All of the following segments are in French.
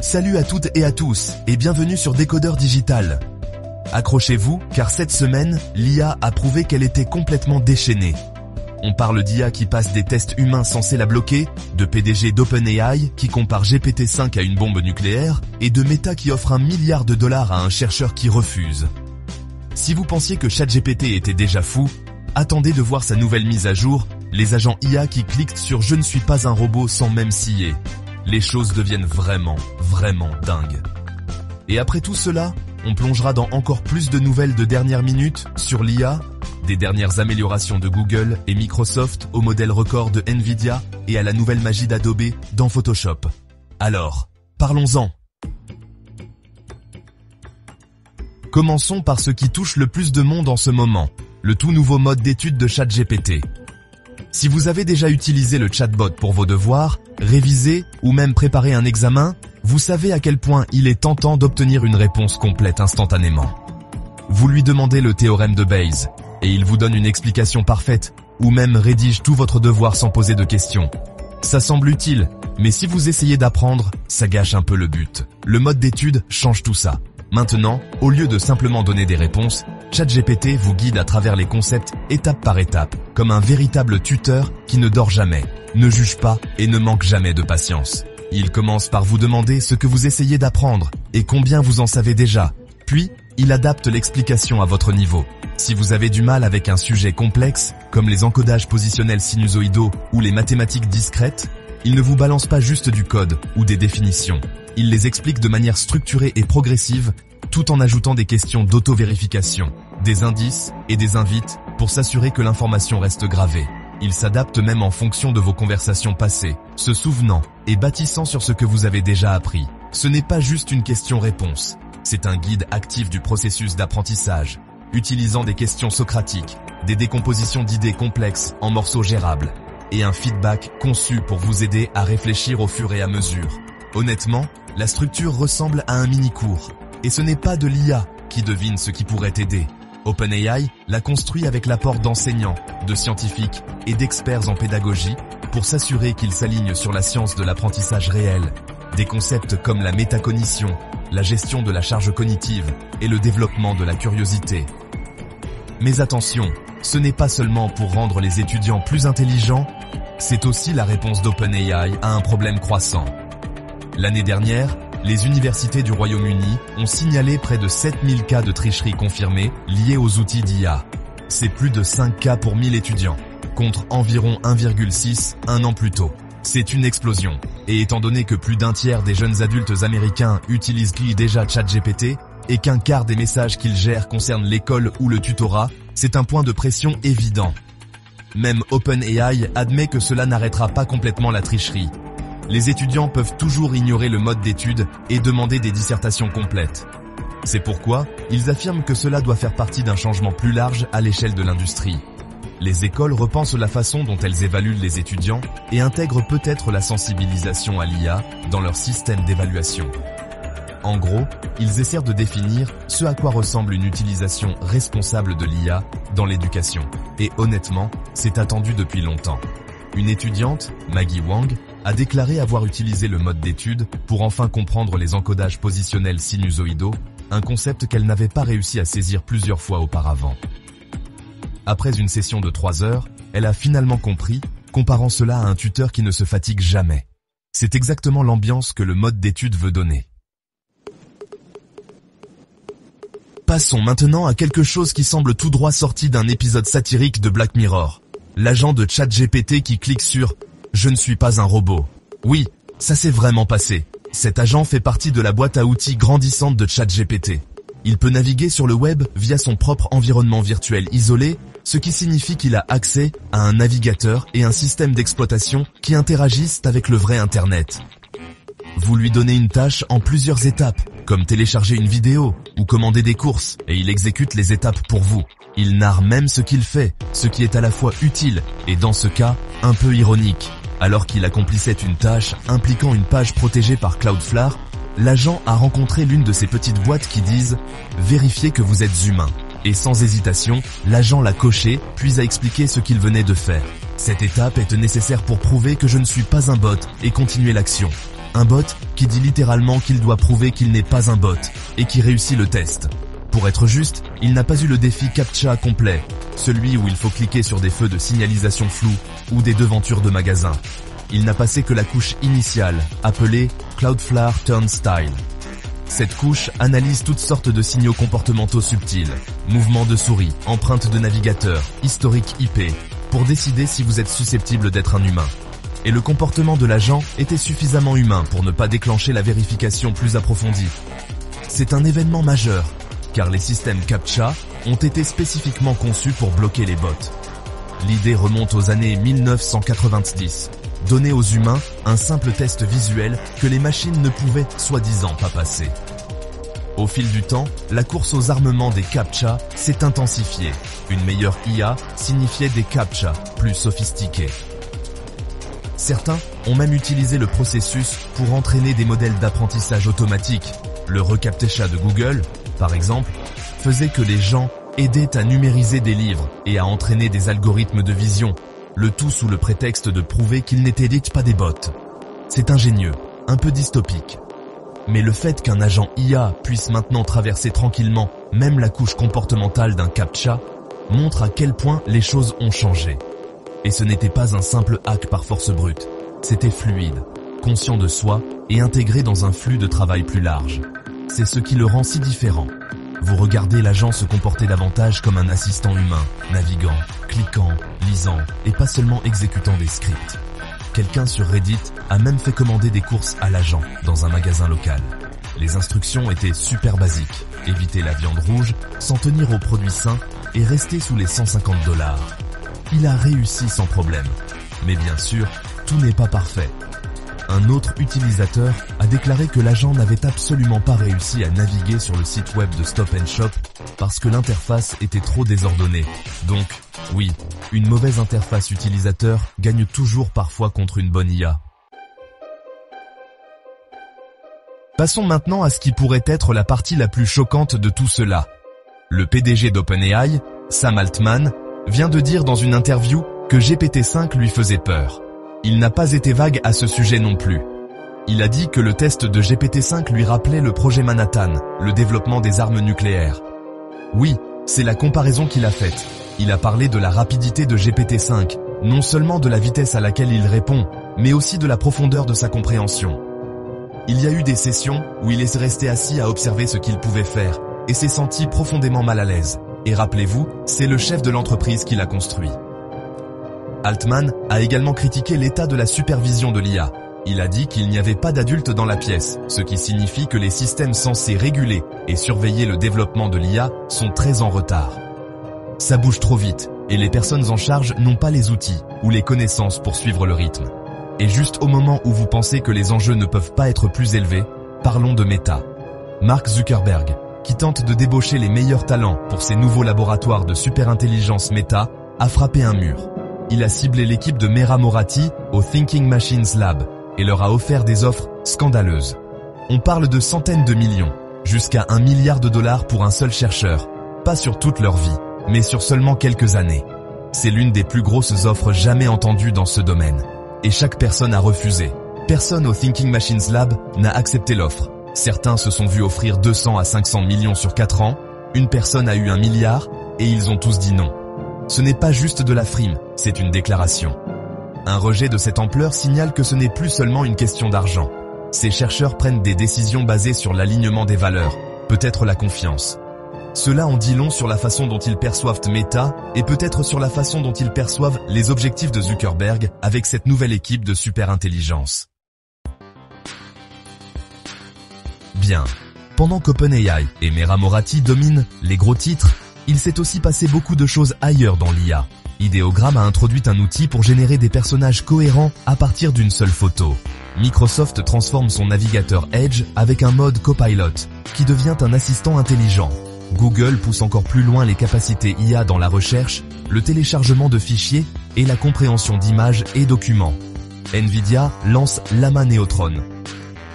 Salut à toutes et à tous, et bienvenue sur Décodeur Digital. Accrochez-vous, car cette semaine, l'IA a prouvé qu'elle était complètement déchaînée. On parle d'IA qui passe des tests humains censés la bloquer, de PDG d'OpenAI qui compare GPT-5 à une bombe nucléaire, et de Meta qui offre $1 milliard à un chercheur qui refuse. Si vous pensiez que ChatGPT était déjà fou, attendez de voir sa nouvelle mise à jour, les agents IA qui cliquent sur « Je ne suis pas un robot » sans même scier. Les choses deviennent vraiment dingues. Et après tout cela, on plongera dans encore plus de nouvelles de dernière minute sur l'IA, des dernières améliorations de Google et Microsoft au modèle record de Nvidia et à la nouvelle magie d'Adobe dans Photoshop. Alors, parlons-en. Commençons par ce qui touche le plus de monde en ce moment, le tout nouveau mode d'étude de ChatGPT. Si vous avez déjà utilisé le chatbot pour vos devoirs, réviser ou même préparer un examen, vous savez à quel point il est tentant d'obtenir une réponse complète instantanément. Vous lui demandez le théorème de Bayes, et il vous donne une explication parfaite, ou même rédige tout votre devoir sans poser de questions. Ça semble utile, mais si vous essayez d'apprendre, ça gâche un peu le but. Le mode d'étude change tout ça. Maintenant, au lieu de simplement donner des réponses, ChatGPT vous guide à travers les concepts étape par étape, comme un véritable tuteur qui ne dort jamais, ne juge pas et ne manque jamais de patience. Il commence par vous demander ce que vous essayez d'apprendre et combien vous en savez déjà. Puis, il adapte l'explication à votre niveau. Si vous avez du mal avec un sujet complexe, comme les encodages positionnels sinusoïdaux ou les mathématiques discrètes, il ne vous balance pas juste du code ou des définitions. Il les explique de manière structurée et progressive, tout en ajoutant des questions d'auto-vérification, des indices et des invites pour s'assurer que l'information reste gravée. Il s'adapte même en fonction de vos conversations passées, se souvenant et bâtissant sur ce que vous avez déjà appris. Ce n'est pas juste une question-réponse, c'est un guide actif du processus d'apprentissage, utilisant des questions socratiques, des décompositions d'idées complexes en morceaux gérables, et un feedback conçu pour vous aider à réfléchir au fur et à mesure. Honnêtement, la structure ressemble à un mini-cours. Et ce n'est pas de l'IA qui devine ce qui pourrait t'aider. OpenAI l'a construit avec l'apport d'enseignants, de scientifiques et d'experts en pédagogie pour s'assurer qu'il s'aligne sur la science de l'apprentissage réel. Des concepts comme la métacognition, la gestion de la charge cognitive et le développement de la curiosité. Mais attention, ce n'est pas seulement pour rendre les étudiants plus intelligents, c'est aussi la réponse d'OpenAI à un problème croissant. L'année dernière, les universités du Royaume-Uni ont signalé près de 7000 cas de tricherie confirmés liés aux outils d'IA. C'est plus de 5 cas pour 1000 étudiants, contre environ 1,6 un an plus tôt. C'est une explosion. Et étant donné que plus d'un tiers des jeunes adultes américains utilisent déjà ChatGPT et qu'un quart des messages qu'ils gèrent concernent l'école ou le tutorat, c'est un point de pression évident. Même OpenAI admet que cela n'arrêtera pas complètement la tricherie. Les étudiants peuvent toujours ignorer le mode d'étude et demander des dissertations complètes. C'est pourquoi ils affirment que cela doit faire partie d'un changement plus large à l'échelle de l'industrie. Les écoles repensent la façon dont elles évaluent les étudiants et intègrent peut-être la sensibilisation à l'IA dans leur système d'évaluation. En gros, ils essaient de définir ce à quoi ressemble une utilisation responsable de l'IA dans l'éducation. Et honnêtement, c'est attendu depuis longtemps. Une étudiante, Maggie Wang, a déclaré avoir utilisé le mode d'étude pour enfin comprendre les encodages positionnels sinusoïdaux, un concept qu'elle n'avait pas réussi à saisir plusieurs fois auparavant. Après une session de 3 heures, elle a finalement compris, comparant cela à un tuteur qui ne se fatigue jamais. C'est exactement l'ambiance que le mode d'étude veut donner. Passons maintenant à quelque chose qui semble tout droit sorti d'un épisode satirique de Black Mirror. L'agent de ChatGPT qui clique sur « Je ne suis pas un robot ». Oui, ça s'est vraiment passé. Cet agent fait partie de la boîte à outils grandissante de ChatGPT. Il peut naviguer sur le web via son propre environnement virtuel isolé, ce qui signifie qu'il a accès à un navigateur et un système d'exploitation qui interagissent avec le vrai Internet. Vous lui donnez une tâche en plusieurs étapes, comme télécharger une vidéo ou commander des courses, et il exécute les étapes pour vous. Il narre même ce qu'il fait, ce qui est à la fois utile et dans ce cas, un peu ironique. Alors qu'il accomplissait une tâche impliquant une page protégée par Cloudflare, l'agent a rencontré l'une de ces petites boîtes qui disent « Vérifiez que vous êtes humain ». Et sans hésitation, l'agent l'a coché, puis a expliqué ce qu'il venait de faire. Cette étape est nécessaire pour prouver que je ne suis pas un bot et continuer l'action. Un bot qui dit littéralement qu'il doit prouver qu'il n'est pas un bot et qui réussit le test. Pour être juste, il n'a pas eu le défi CAPTCHA complet, celui où il faut cliquer sur des feux de signalisation flous ou des devantures de magasins. Il n'a passé que la couche initiale, appelée Cloudflare Turnstile. Cette couche analyse toutes sortes de signaux comportementaux subtils, mouvements de souris, empreintes de navigateur, historique IP, pour décider si vous êtes susceptible d'être un humain. Et le comportement de l'agent était suffisamment humain pour ne pas déclencher la vérification plus approfondie. C'est un événement majeur, car les systèmes CAPTCHA ont été spécifiquement conçus pour bloquer les bots. L'idée remonte aux années 1990. Donner aux humains un simple test visuel que les machines ne pouvaient soi-disant pas passer. Au fil du temps, la course aux armements des CAPTCHA s'est intensifiée. Une meilleure IA signifiait des CAPTCHA plus sophistiqués. Certains ont même utilisé le processus pour entraîner des modèles d'apprentissage automatique. Le reCAPTCHA de Google, par exemple, faisait que les gens aidaient à numériser des livres et à entraîner des algorithmes de vision, le tout sous le prétexte de prouver qu'ils n'étaient pas des bots. C'est ingénieux, un peu dystopique. Mais le fait qu'un agent IA puisse maintenant traverser tranquillement même la couche comportementale d'un CAPTCHA montre à quel point les choses ont changé. Et ce n'était pas un simple hack par force brute, c'était fluide, conscient de soi et intégré dans un flux de travail plus large. C'est ce qui le rend si différent. Vous regardez l'agent se comporter davantage comme un assistant humain, naviguant, cliquant, lisant et pas seulement exécutant des scripts. Quelqu'un sur Reddit a même fait commander des courses à l'agent dans un magasin local. Les instructions étaient super basiques. Éviter la viande rouge, s'en tenir aux produits sains et rester sous les $150. Il a réussi sans problème. Mais bien sûr, tout n'est pas parfait. Un autre utilisateur a déclaré que l'agent n'avait absolument pas réussi à naviguer sur le site web de Stop & Shop parce que l'interface était trop désordonnée. Donc, oui, une mauvaise interface utilisateur gagne toujours parfois contre une bonne IA. Passons maintenant à ce qui pourrait être la partie la plus choquante de tout cela. Le PDG d'OpenAI, Sam Altman, vient de dire dans une interview que GPT-5 lui faisait peur. Il n'a pas été vague à ce sujet non plus. Il a dit que le test de GPT-5 lui rappelait le projet Manhattan, le développement des armes nucléaires. Oui, c'est la comparaison qu'il a faite. Il a parlé de la rapidité de GPT-5, non seulement de la vitesse à laquelle il répond, mais aussi de la profondeur de sa compréhension. Il y a eu des sessions où il est resté assis à observer ce qu'il pouvait faire, et s'est senti profondément mal à l'aise. Et rappelez-vous, c'est le chef de l'entreprise qui l'a construit. Altman a également critiqué l'état de la supervision de l'IA. Il a dit qu'il n'y avait pas d'adultes dans la pièce, ce qui signifie que les systèmes censés réguler et surveiller le développement de l'IA sont très en retard. Ça bouge trop vite, et les personnes en charge n'ont pas les outils ou les connaissances pour suivre le rythme. Et juste au moment où vous pensez que les enjeux ne peuvent pas être plus élevés, parlons de Meta. Mark Zuckerberg, qui tente de débaucher les meilleurs talents pour ses nouveaux laboratoires de superintelligence Meta, a frappé un mur. Il a ciblé l'équipe de Mera Morati au Thinking Machines Lab et leur a offert des offres scandaleuses. On parle de centaines de millions, jusqu'à $1 milliard pour un seul chercheur, pas sur toute leur vie, mais sur seulement quelques années. C'est l'une des plus grosses offres jamais entendues dans ce domaine. Et chaque personne a refusé. Personne au Thinking Machines Lab n'a accepté l'offre. Certains se sont vus offrir 200 à 500 millions sur 4 ans, une personne a eu $1 milliard, et ils ont tous dit non. Ce n'est pas juste de la frime, c'est une déclaration. Un rejet de cette ampleur signale que ce n'est plus seulement une question d'argent. Ces chercheurs prennent des décisions basées sur l'alignement des valeurs, peut-être la confiance. Cela en dit long sur la façon dont ils perçoivent Meta et peut-être sur la façon dont ils perçoivent les objectifs de Zuckerberg avec cette nouvelle équipe de superintelligence. Bien. Pendant qu'OpenAI et Mera Morati dominent les gros titres, il s'est aussi passé beaucoup de choses ailleurs dans l'IA. Ideogram a introduit un outil pour générer des personnages cohérents à partir d'une seule photo. Microsoft transforme son navigateur Edge avec un mode Copilot, qui devient un assistant intelligent. Google pousse encore plus loin les capacités IA dans la recherche, le téléchargement de fichiers et la compréhension d'images et documents. Nvidia lance Llama Neutron.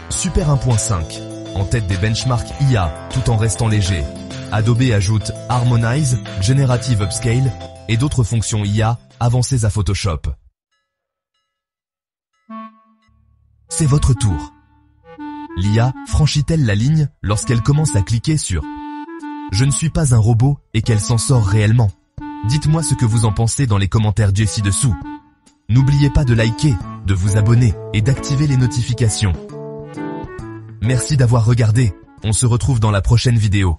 Super 1.5, en tête des benchmarks IA tout en restant léger. Adobe ajoute Harmonize, Generative Upscale et d'autres fonctions IA avancées à Photoshop. C'est votre tour. L'IA franchit-elle la ligne lorsqu'elle commence à cliquer sur « Je ne suis pas un robot » et qu'elle s'en sort réellement? Dites-moi ce que vous en pensez dans les commentaires ci-dessous. N'oubliez pas de liker, de vous abonner et d'activer les notifications. Merci d'avoir regardé, on se retrouve dans la prochaine vidéo.